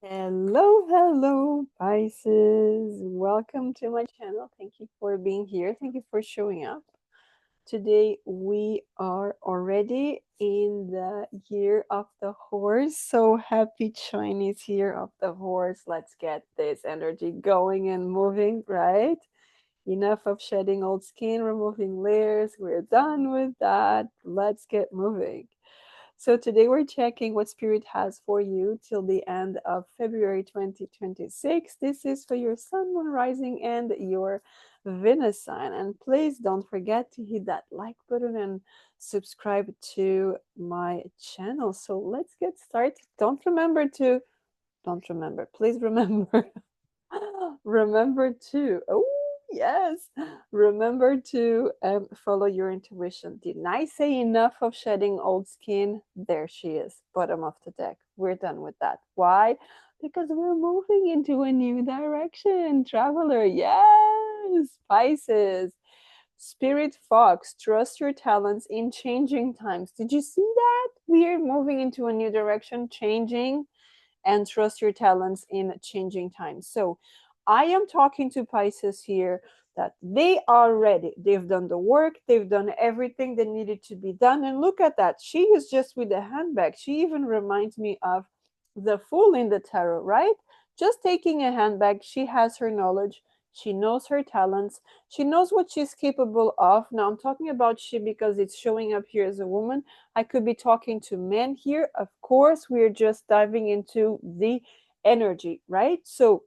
Hello, hello, Pisces. Welcome to my channel. Thank you for being here. Thank you for showing up. Today we are already in the year of the horse. So happy Chinese year of the horse. Let's get this energy going and moving, right? Enough of shedding old skin, removing layers. We're done with that. Let's get moving. So today we're checking what Spirit has for you till the end of February 2026. This is for your Sun, Moon, Rising, and your Venus sign. And please don't forget to hit that like button and subscribe to my channel. So let's get started. Please remember remember to, oh, yes, remember to follow your intuition. Didn't I say enough of shedding old skin? There she is, bottom of the deck. We're done with that. Why? Because we're moving into a new direction, traveler. Yes, Pisces. Spirit Fox, trust your talents in changing times. Did you see that? We are moving into a new direction, changing, and trust your talents in changing times. So I am talking to Pisces here that they are ready. They've done the work, they've done everything that needed to be done. And look at that. She is just with the handbag. She even reminds me of the Fool in the tarot, right? Just taking a handbag. She has her knowledge. She knows her talents. She knows what she's capable of. Now, I'm talking about she because it's showing up here as a woman. I could be talking to men here. Of course, we're just diving into the energy, right? So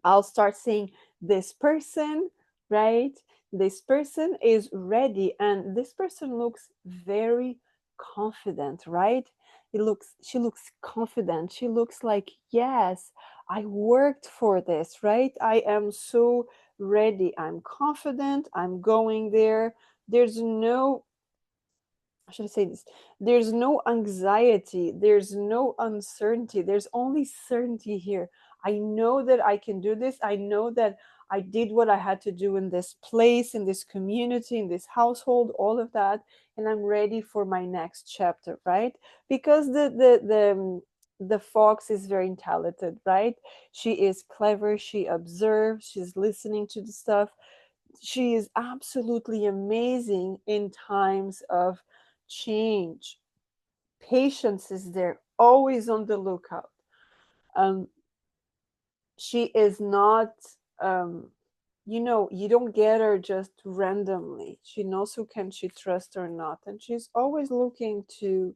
I'll start saying this person, right? This person is ready, and this person looks very confident, right? She looks confident. She looks like, yes, I worked for this, right? I am so ready. I'm confident. I'm going there. There's no, how should I say this? There's no anxiety, there's no uncertainty, there's only certainty here. I know that I can do this. I know that I did what I had to do in this place, in this community, in this household, all of that, and I'm ready for my next chapter, right? Because the fox is very talented, right? She is clever, she observes, she's listening to the stuff. She is absolutely amazing in times of change. Patience is there, always on the lookout. Um, she is not, um, you don't get her just randomly. She knows who can she trust or not, and she's always looking to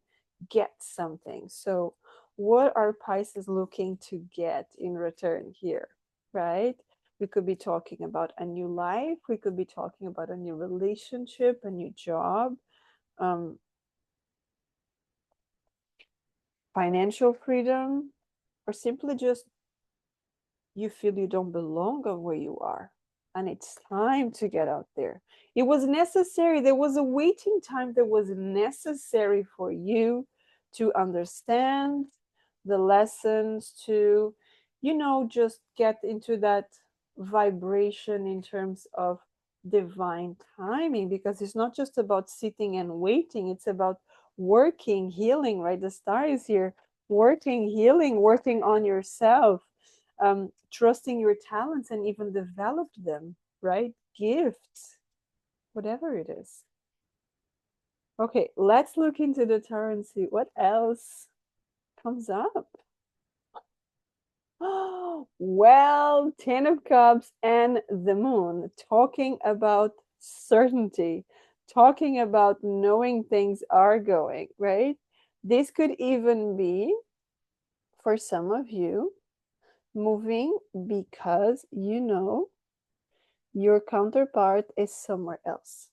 get something. So, what are Pisces looking to get in return here, right? We could be talking about a new life. We could be talking about a new relationship, a new job, um, financial freedom, or simply just you feel you don't belong where you are and it's time to get out there. It was necessary. There was a waiting time that was necessary for you to understand the lessons, to, just get into that vibration in terms of divine timing, because it's not just about sitting and waiting, it's about working, healing, right? The star is here, working, healing, working on yourself, trusting your talents and even develop them, right? Gifts, whatever it is. Okay, let's look into the tarot and see what else comes up. Well, 10 of Cups and the Moon, talking about certainty, talking about knowing things are going, right? This could even be, for some of you, moving because your counterpart is somewhere else.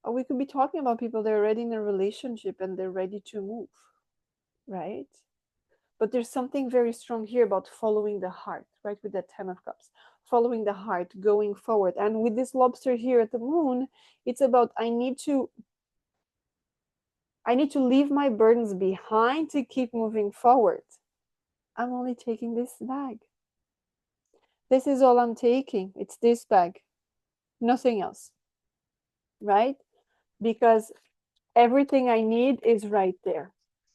Or we could be talking about people that are already in a relationship and they're ready to move, right? But there's something very strong here about following the heart, right? With that 10 of Cups, following the heart, going forward. And with this lobster here at the Moon, it's about I need to leave my burdens behind to keep moving forward. I'm only taking this bag. This is all I'm taking. It's this bag, nothing else, right? Because everything I need is right there.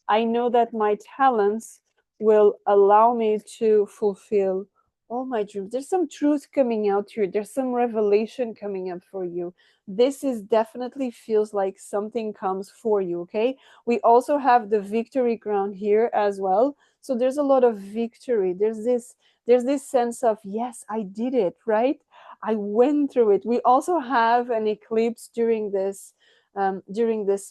I know that my talents will allow me to fulfill all my dreams. There's some truth coming out here. There's some revelation coming up for you. This is definitely feels like something comes for you, okay? We also have the victory crown here as well. So there's a lot of victory. There's this sense of yes, I did it, right? I went through it. We also have an eclipse during this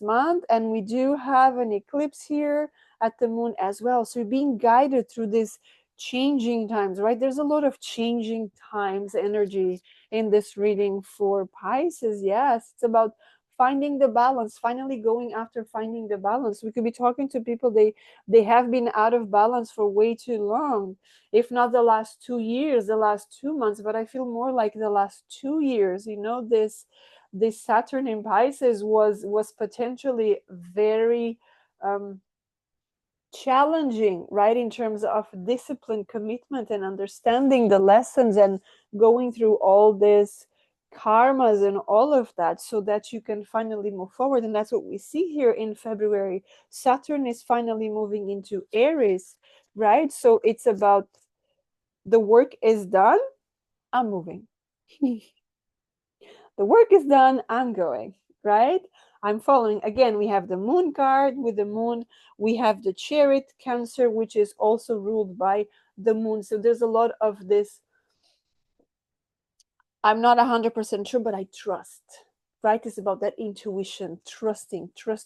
month, and we do have an eclipse here at the moon as well. So you're being guided through this changing times, right? There's a lot of changing times energy in this reading for Pisces. Yes, it's about finding the balance, finally going after finding the balance. We could be talking to people, they have been out of balance for way too long, if not the last 2 years, the last 2 months, but I feel more like the last 2 years. This Saturn in Pisces was potentially very challenging, right, in terms of discipline, commitment, and understanding the lessons, and going through all this karmas and all of that, so that you can finally move forward. And that's what we see here in February. Saturn is finally moving into Aries, right? So it's about the work is done, I'm moving. The work is done, I'm going, right? I'm following. Again, we have the moon card with the moon. We have the chariot, Cancer, which is also ruled by the moon. So there's a lot of this. I'm not 100% sure, but I trust, right? It's about that intuition, trust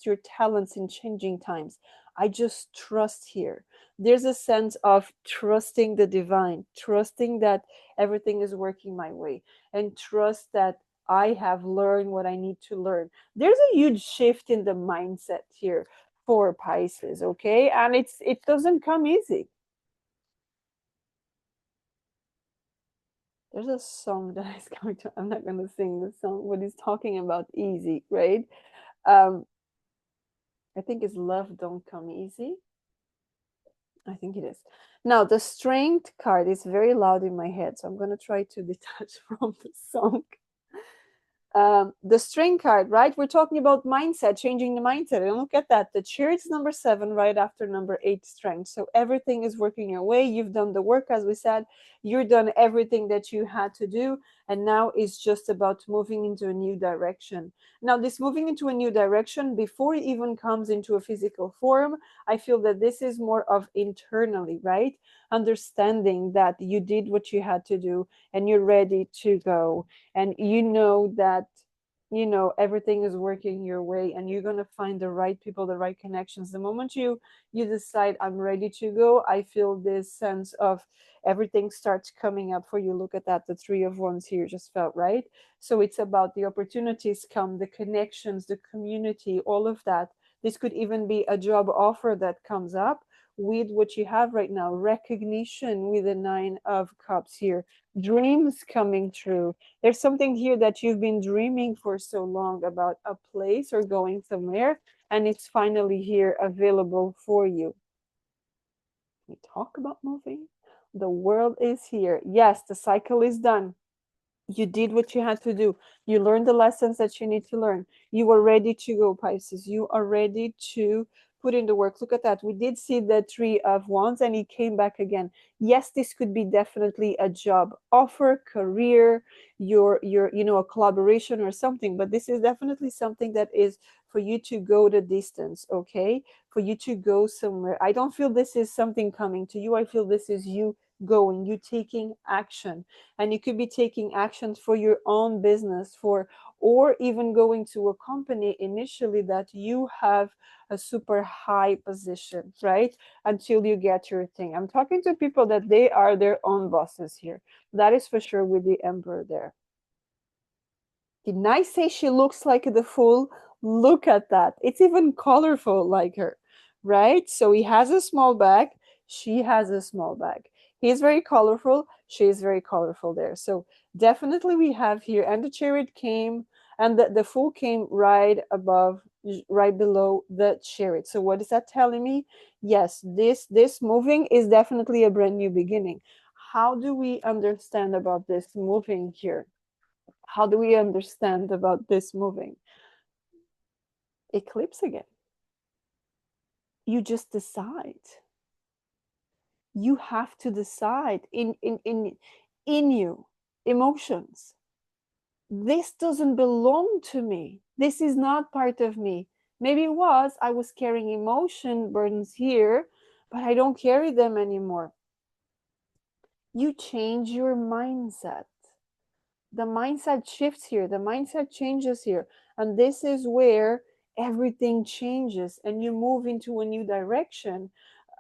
your talents in changing times. I just trust here. There's a sense of trusting the divine, trusting that everything is working my way, and trust that I have learned what I need to learn. There's a huge shift in the mindset here for Pisces, okay? And it doesn't come easy. There's a song that is going to, I'm not going to sing the song, but he's talking about easy, right? Um, I think it's Love Don't Come Easy. I think it is. Now, the Strength card is very loud in my head, so I'm going to try to detach from the song. The string card, right? We're talking about mindset, changing the mindset. And look at that. The chariot's number 7, right after number 8, strength. So everything is working your way. You've done the work, as we said. You're done everything that you had to do. And now it's just about moving into a new direction. Now, this moving into a new direction, before it even comes into a physical form, I feel that this is more of internally, right? Understanding that you did what you had to do and you're ready to go, and you know that everything is working your way, and you're going to find the right people, the right connections. The moment you decide I'm ready to go, I feel this sense of everything starts coming up for you. Look at that, the 3 of Wands here just felt right. So it's about the opportunities come, the connections, the community, all of that. This could even be a job offer that comes up with what you have right now, recognition with the 9 of Cups here, dreams coming true. There's something here that you've been dreaming for so long about, a place or going somewhere, and it's finally here available for you. We talk about moving. The world is here. Yes, the cycle is done. You did what you had to do. You learned the lessons that you need to learn. You are ready to go, Pisces. You are ready to put in the work. Look at that. We did see the 3 of Wands, and he came back again. Yes, this could be definitely a job offer, career, your a collaboration or something, but this is definitely something that is for you to go the distance, okay? For you to go somewhere. I don't feel this is something coming to you. I feel this is you going, you taking action. And you could be taking actions for your own business, or even going to a company initially that you have a super high position, right? Until you get your thing. I'm talking to people that they are their own bosses here. That is for sure with the Emperor there. Didn't I say she looks like the Fool? Look at that. It's even colorful like her, right? So he has a small bag. She has a small bag. He's very colorful. She is very colorful there. So definitely we have here, and the Chariot came, and the Fool came right above, right below the Chariot. So what is that telling me? Yes, this moving is definitely a brand new beginning. How do we understand about this moving here? How do we understand about this moving? Eclipse again. You just decide. You have to decide in you, emotions. This doesn't belong to me. This is not part of me. Maybe it was, I was carrying emotion burdens here, but I don't carry them anymore. You change your mindset. The mindset shifts here, the mindset changes here. And this is where everything changes and you move into a new direction.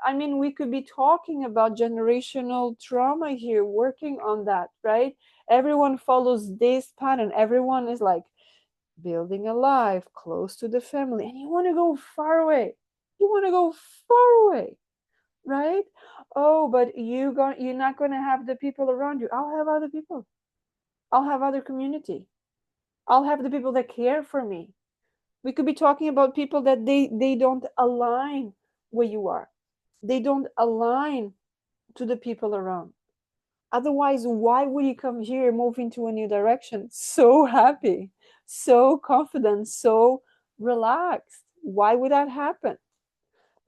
I mean, we could be talking about generational trauma here, working on that, right? Everyone follows this pattern. Everyone is like building a life close to the family, and you want to go far away. You want to go far away, right? Oh, but you're not going to have the people around you. I'll have other people. I'll have other community. I'll have the people that care for me. We could be talking about people that they don't align where you are. They don't align to the people around. Otherwise, why would you come here, move into a new direction? So happy, so confident, so relaxed. Why would that happen?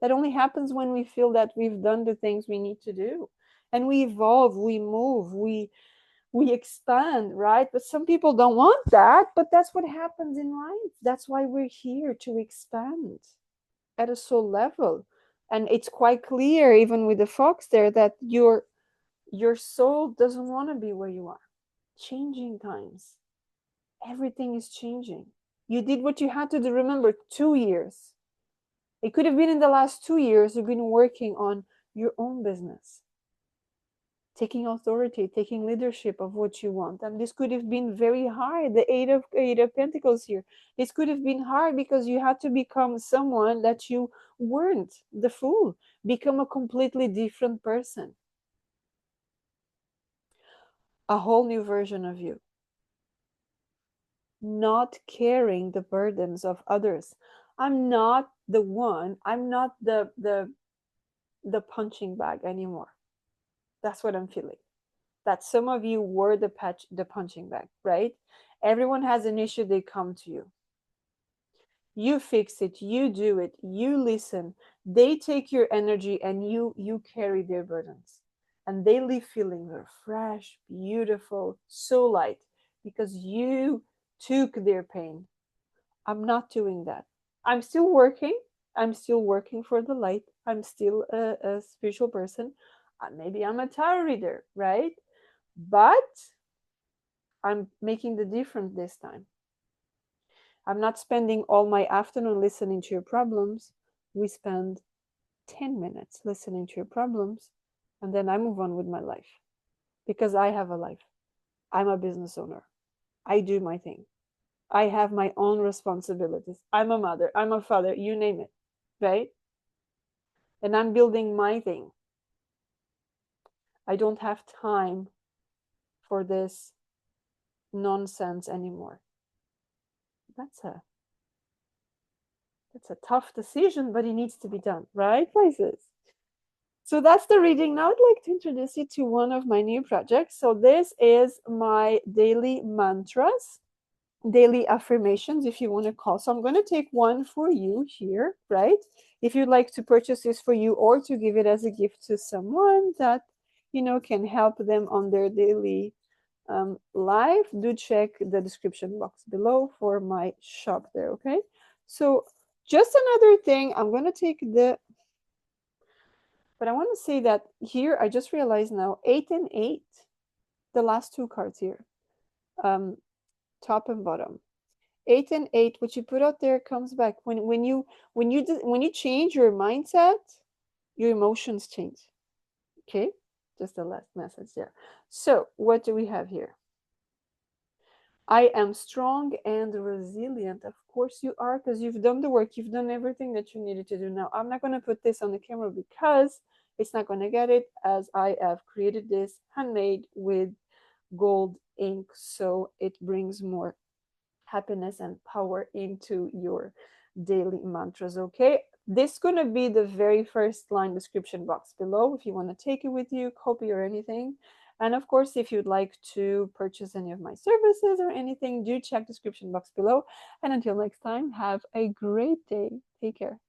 That only happens when we feel that we've done the things we need to do. And we evolve, we move, we expand, right? But some people don't want that, but that's what happens in life. That's why we're here, to expand at a soul level. And it's quite clear, even with the fox there, that your soul doesn't want to be where you are. Changing times, everything is changing. You did what you had to do. Remember, 2 years. It could have been in the last 2 years you've been working on your own business, taking authority, taking leadership of what you want. And this could have been very hard. The eight of Pentacles here. This could have been hard because you had to become someone that you weren't, the fool, become a completely different person, a whole new version of you, not carrying the burdens of others. I'm not the one, I'm not the punching bag anymore. That's what I'm feeling. That some of you were the punching bag, right? Everyone has an issue, they come to you. You fix it, you do it, you listen. They take your energy and you carry their burdens. And they leave feeling fresh, beautiful, so light because you took their pain. I'm not doing that. I'm still working. I'm still working for the light. I'm still a spiritual person. Maybe I'm a tarot reader, right? But I'm making the difference this time. I'm not spending all my afternoon listening to your problems. We spend 10 minutes listening to your problems, and then I move on with my life because I have a life. I'm a business owner. I do my thing. I have my own responsibilities. I'm a mother, I'm a father, you name it, right? And I'm building my thing. I don't have time for this nonsense anymore. That's a tough decision, but it needs to be done, right, Pisces? So that's the reading. Now I'd like to introduce you to one of my new projects. So this is my daily mantras, daily affirmations, if you want to call. So I'm going to take one for you here, right? If you'd like to purchase this for you or to give it as a gift to someone that, can help them on their daily life, do check the description box below for my shop there, okay? So just another thing, I'm going to take but I want to say that here, I just realized now, 8 and 8, the last two cards here, top and bottom. 8 and 8, what you put out there comes back. When you change your mindset, your emotions change. Okay, just the last message there. So what do we have here? I am strong and resilient. Of course you are, because you've done the work. You've done everything that you needed to do. Now, I'm not going to put this on the camera because it's not going to get it, as I have created this handmade with gold ink. So it brings more happiness and power into your daily mantras, okay? This is going to be the very first line description box below if you want to take it with you, copy or anything. And of course, if you'd like to purchase any of my services or anything, do check description box below. And until next time, have a great day. Take care.